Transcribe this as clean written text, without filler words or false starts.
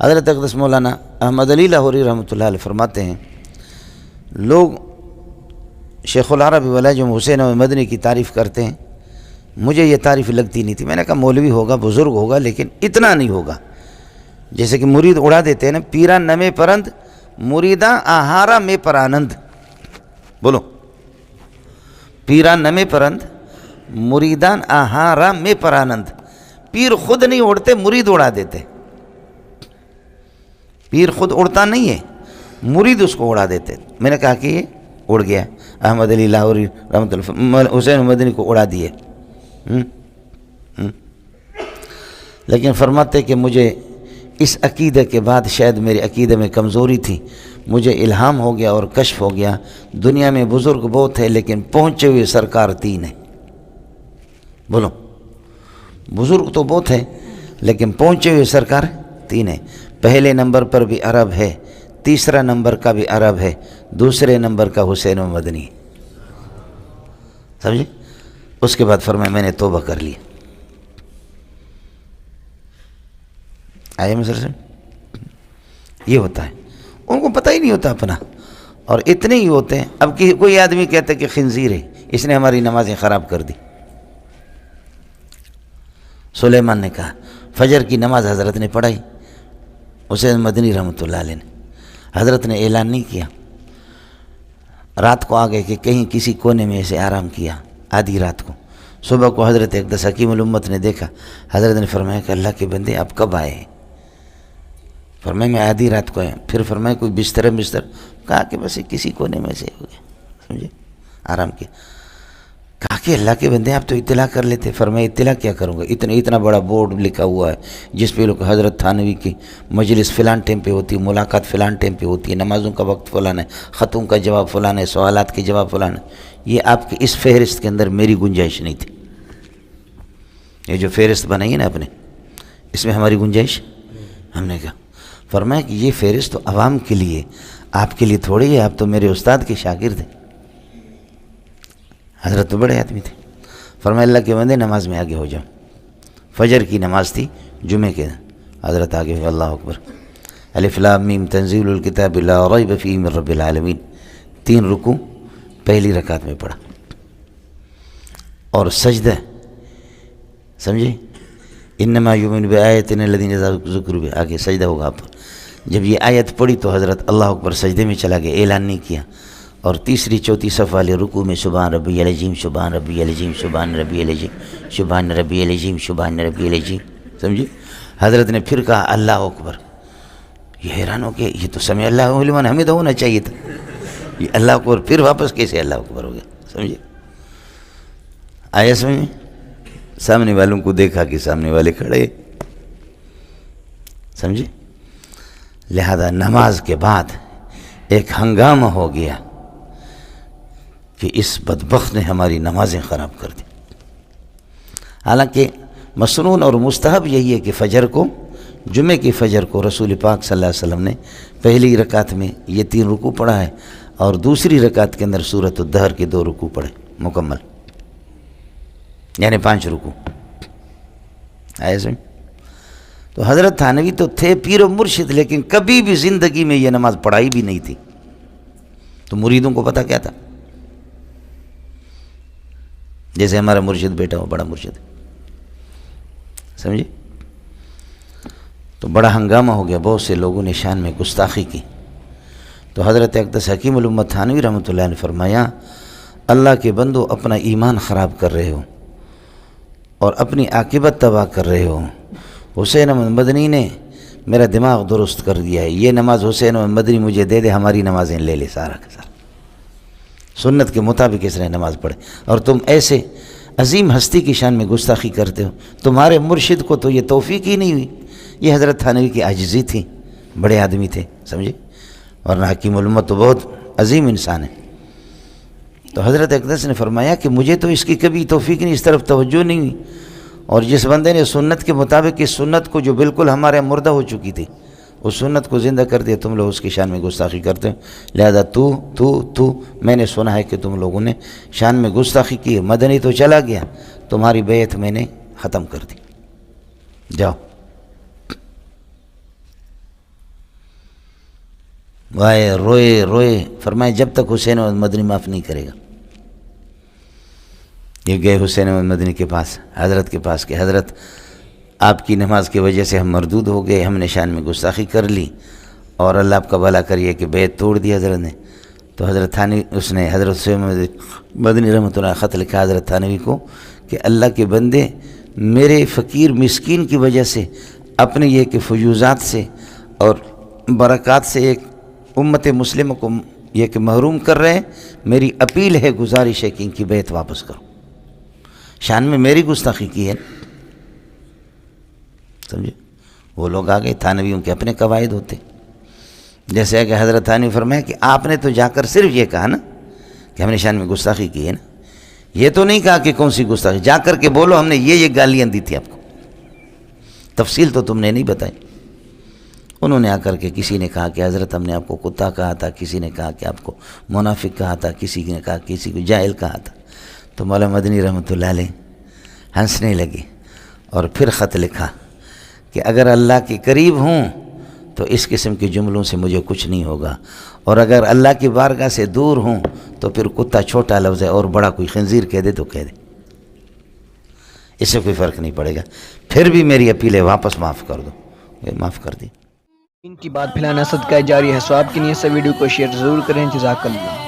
حضرت اقدس مولانا احمد علی لاہوری رحمۃ اللہ علیہ فرماتے ہیں لوگ شیخ العرب والعجم حسین احمد مدنی کی تعریف کرتے ہیں، مجھے یہ تعریف لگتی نہیں تھی۔ میں نے کہا مولوی ہوگا، بزرگ ہوگا، لیکن اتنا نہیں ہوگا۔ جیسے کہ مرید اڑا دیتے ہیں نا، پیرا نمے پرند مریداں آہارا میں پر آنند، بولو، پیرا نمے پرند مریدان آہارا میں پر آنند۔ پیر خود نہیں اڑتے، مرید اڑا دیتے۔ پیر خود اڑتا نہیں ہے، مرید اس کو اڑا دیتے۔ میں نے کہا کہ یہ اڑ گیا، احمد علی لاہوری رحمۃ اللہ حسین مدنی کو اڑا دیے۔ لیکن فرماتے کہ مجھے اس عقیدے کے بعد شاید میرے عقیدے میں کمزوری تھی، مجھے الہام ہو گیا اور کشف ہو گیا، دنیا میں بزرگ بہت ہے لیکن پہنچے ہوئے سرکار 3 ہیں۔ بولو، بزرگ تو بہت ہے لیکن پہنچے ہوئے سرکار 3 ہیں۔ پہلے نمبر پر بھی عرب ہے، تیسرا نمبر کا بھی عرب ہے، دوسرے نمبر کا حسین و مدنی، سمجھے؟ اس کے بعد فرمایا میں نے توبہ کر لی۔ آئے مصر سے یہ ہوتا ہے، ان کو پتہ ہی نہیں ہوتا اپنا، اور اتنے ہی ہوتے ہیں۔ اب کوئی آدمی کہتا ہے کہ خنزیر ہے، اس نے ہماری نمازیں خراب کر دی۔ سلیمان نے کہا، فجر کی نماز حضرت نے پڑھائی، حسین مدنی رحمۃ اللہ علیہ نے، حضرت نے اعلان نہیں کیا، رات کو آ گئے کہ کہیں کسی کونے میں ایسے آرام کیا آدھی رات کو۔ صبح کو حضرت اقدس حکیم الامت نے دیکھا، حضرت نے فرمایا کہ اللہ کے بندے آپ کب آئے ہیں؟ فرمایا میں آدھی رات کو آیا۔ پھر فرمایا کوئی بستر کہا کہ بس کسی کونے میں سے ہو گیا، سمجھے، آرام کیا۔ کہا کہ اللہ کے بندے آپ تو اطلاع کر لیتے۔ فرمایا اطلاع کیا کروں گا، اتنا بڑا بورڈ لکھا ہوا ہے جس پہ لوگ حضرت تھانوی کی مجلس فلان ٹائم پہ ہوتی ہے، ملاقات فلان ٹائم پہ ہوتی ہے، نمازوں کا وقت فلان ہے، خطوں کا جواب فلان ہے، سوالات کے جواب فلان ہے۔ یہ آپ کی اس فہرست کے اندر میری گنجائش نہیں تھی۔ یہ جو فہرست بنائی ہے نا آپ نے، اس میں ہماری گنجائش، ہم نے کہا، فرمایا کہ یہ فہرست تو عوام کے لیے، آپ کے لیے تھوڑی ہے، آپ تو میرے استاد کے شاگرد ہیں۔ حضرت تو بڑے آدمی تھے۔ فرمایا اللہ کے بندے نماز میں آگے ہو جاؤ۔ فجر کی نماز تھی جمعے کے، حضرت آگے ہوئے، اللہ اکبر، الف لام میم تنزیل الکتاب لا ریب فیہ من رب العالمین، 3 رکوع پہلی رکعت میں پڑھا، اور سجدہ، سمجھے، انما یؤمن بآیاتنا الذین اذا ذکروا بها، آگے سجدہ ہوگا آپ۔ جب یہ آیت پڑھی تو حضرت اللہ اکبر سجدے میں چلا گیا، اعلان نہیں کیا، اور تیسری چوتھی صف والے رکوع میں سبحان ربی العظیم سبحان ربی العظیم سبحان ربی العظیم سبحان ربی العظیم سبحان ربی العظیم، سمجھے۔ حضرت نے پھر کہا اللہ اکبر، یہ حیران ہو کہ یہ تو سمع اللہ لمن حمدہ ہونا چاہیے تھا، یہ اللہ اکبر پھر واپس کیسے اللہ اکبر ہو گیا، سمجھے۔ آیا سمجھ میں؟ سامنے والوں کو دیکھا کہ سامنے والے کھڑے، سمجھے۔ لہذا نماز کے بعد ایک ہنگامہ ہو گیا کہ اس بدبخت نے ہماری نمازیں خراب کر دی۔ حالانکہ مسنون اور مستحب یہی ہے کہ فجر کو، جمعے کی فجر کو رسول پاک صلی اللہ علیہ وسلم نے پہلی رکعت میں یہ 3 رکوع پڑھا ہے، اور دوسری رکعت کے اندر سورۃ الدہر کے 2 رکوع پڑھے مکمل، یعنی 5 رکوع۔ ایسے تو حضرت تھانوی تو تھے پیر و مرشد، لیکن کبھی بھی زندگی میں یہ نماز پڑھائی بھی نہیں تھی، تو مریدوں کو پتہ کیا تھا؟ جیسے ہمارا مرشد بیٹا ہو، بڑا مرشد، سمجھے۔ تو بڑا ہنگامہ ہو گیا، بہت سے لوگوں نے شان میں گستاخی کی۔ تو حضرت اقدس حکیم الامت تھانوی رحمۃ اللہ نے فرمایا، اللہ کے بندو اپنا ایمان خراب کر رہے ہو اور اپنی عاقبت تباہ کر رہے ہو۔ حسین احمد مدنی نے میرا دماغ درست کر دیا ہے، یہ نماز حسین احمد مدنی مجھے دے دے، ہماری نمازیں لے لے سارا کا سارا، سنت کے مطابق اس نے نماز پڑھے، اور تم ایسے عظیم ہستی کی شان میں گستاخی کرتے ہو، تمہارے مرشد کو تو یہ توفیق ہی نہیں ہوئی۔ یہ حضرت تھانوی کی عاجزی تھی، بڑے آدمی تھے، سمجھے، ورنہ حکیم الامت تو بہت عظیم انسان ہے۔ تو حضرت اقدس نے فرمایا کہ مجھے تو اس کی کبھی توفیق نہیں، اس طرف توجہ نہیں ہوئی، اور جس بندے نے سنت کے مطابق اس سنت کو جو بالکل ہمارے مردہ ہو چکی تھی، اس سنت کو زندہ کر دیا، تم لوگ اس کی شان میں گستاخی کرتے ہو۔ لہذا تو میں نے سنا ہے کہ تم لوگوں نے شان میں گستاخی کی ہے، مدنی تو چلا گیا، تمہاری بیعت میں نے ختم کر دی، جاؤ۔ وائے روئے روئے، فرمائے جب تک حسین احمد مدنی معاف نہیں کرے گا۔ یہ گئے حسین احمد مدنی کے پاس، حضرت کے پاس کہ حضرت آپ کی نماز کی وجہ سے ہم مردود ہو گئے، ہم نے شان میں گستاخی کر لی اور اللہ آپ کا بھلا کریے کہ بیعت توڑ دی حضرت نے۔ تو حضرت تھانوی اس نے حضرت حسین مدنی رحمۃ اللہ خط لکھا حضرت تھانوی کو کہ اللہ کے بندے، میرے فقیر مسکین کی وجہ سے اپنے یہ کہ فیوزات سے اور برکات سے ایک امت مسلمہ کو یہ کہ محروم کر رہے ہیں، میری اپیل ہے، گزارش ہے کہ ان کی بیعت واپس کرو، شان میں میری گستاخی کی ہے۔ سمجھے؟ وہ لوگ آ گئے، تھانویوں کے اپنے قواعد ہوتے، جیسے ہے کہ حضرت تھانوی فرمایا کہ آپ نے تو جا کر صرف یہ کہا نا کہ ہم نے شان میں گستاخی کی ہے نا، یہ تو نہیں کہا کہ کون سی گستاخی، جا کر کے بولو ہم نے یہ گالیاں دی تھی آپ کو، تفصیل تو تم نے نہیں بتائی۔ انہوں نے آ کر کے کسی نے کہا کہ حضرت ہم نے آپ کو کتا کہا تھا، کسی نے کہا کہ آپ کو منافق کہا تھا، کسی نے کہا کسی کو جاہل کہا تھا۔ تو مولانا مدنی رحمۃ اللہ علیہ ہنسنے لگے اور پھر خط لکھا کہ اگر اللہ کے قریب ہوں تو اس قسم کے جملوں سے مجھے کچھ نہیں ہوگا، اور اگر اللہ کی بارگاہ سے دور ہوں تو پھر کتا چھوٹا لفظ ہے اور بڑا کوئی خنزیر کہہ دے تو کہہ دے، اس سے کوئی فرق نہیں پڑے گا، پھر بھی میری اپیل ہے واپس معاف کر دو۔ معاف کر دی۔ ان کی بات پھیلانا صدقہ جاری ہے، سو آپ کی نیت سے ویڈیو کو شیئر ضرور کریں۔ جزاک اللہ۔